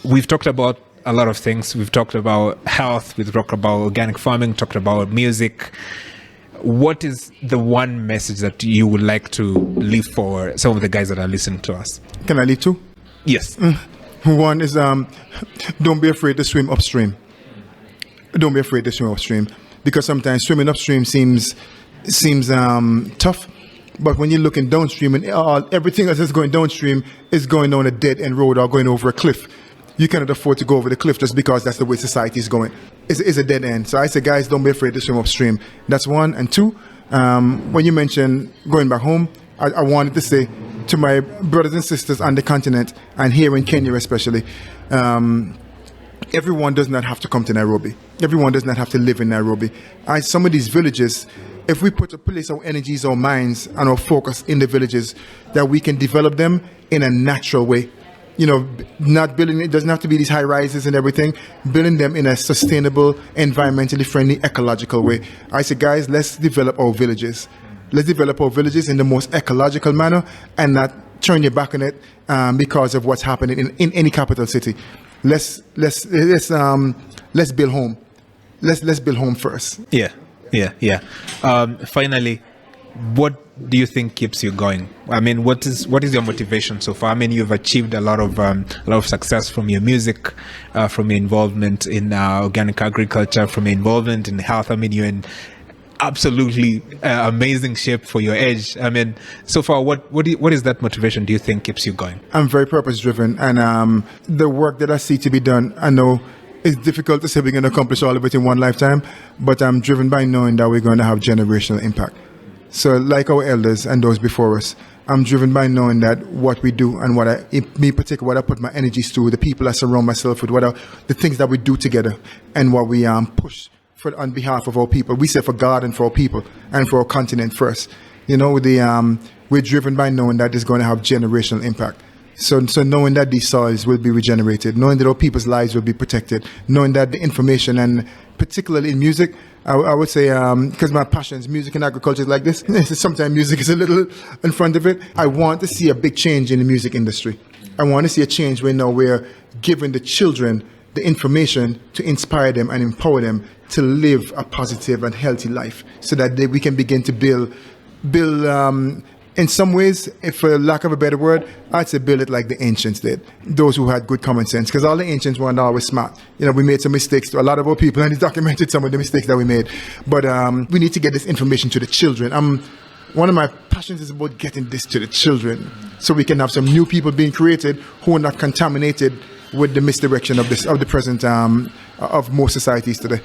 we've talked about a lot of things. We've talked about health, we've talked about organic farming, talked about music. What is the one message that you would like to leave for some of the guys that are listening to us? Can I leave two? Yes. One is don't be afraid to swim upstream. Don't be afraid to swim upstream, because sometimes swimming upstream seems tough, but when you're looking downstream and everything else that's going downstream is going down a dead end road or going over a cliff, you cannot afford to go over the cliff just because that's the way society is going. It's a dead end. So I say, guys, don't be afraid to swim upstream. That's one. And two, when you mentioned going back home, I wanted to say to my brothers and sisters on the continent, and here in Kenya especially, everyone does not have to come to Nairobi. Everyone does not have to live in Nairobi. Some of these villages, if we put to place our energies, our minds, and our focus in the villages, that we can develop them in a natural way. You know, not building, it doesn't have to be these high rises and everything, building them in a sustainable, environmentally friendly, ecological way. I say, guys, let's develop our villages. Let's develop our villages in the most ecological manner and not turn your back on it because of what's happening in any capital city. Let's build home. Let's build home first. Yeah. Finally, what do you think keeps you going? I mean, what is your motivation so far? I mean, you've achieved a lot of success from your music, from your involvement in organic agriculture, from your involvement in health. I mean, you're in absolutely amazing shape for your age. I mean, so far, what is that motivation do you think keeps you going? I'm very purpose driven, and the work that I see to be done, I know it's difficult to say we're going to accomplish all of it in one lifetime, but I'm driven by knowing that we're going to have generational impact. So like our elders and those before us, I'm driven by knowing that what we do and what I put my energies to, the people I surround myself with, the things that we do together, and what we push for on behalf of our people. We say for God and for our people and for our continent first. You know, we're driven by knowing that it's going to have generational impact. So knowing that these soils will be regenerated, knowing that our people's lives will be protected, knowing that the information, and particularly in music, I would say, because my passion is music and agriculture like this, sometimes music is a little in front of it. I want to see a big change in the music industry. I want to see a change where now we're giving the children the information to inspire them and empower them to live a positive and healthy life, so that we can begin to build in some ways, if for lack of a better word, I'd say build it like the ancients did. Those who had good common sense, because all the ancients weren't always smart. You know, we made some mistakes. A lot of our people, and it's documented some of the mistakes that we made. But we need to get this information to the children. One of my passions is about getting this to the children, so we can have some new people being created who are not contaminated with the misdirection of the present of most societies today.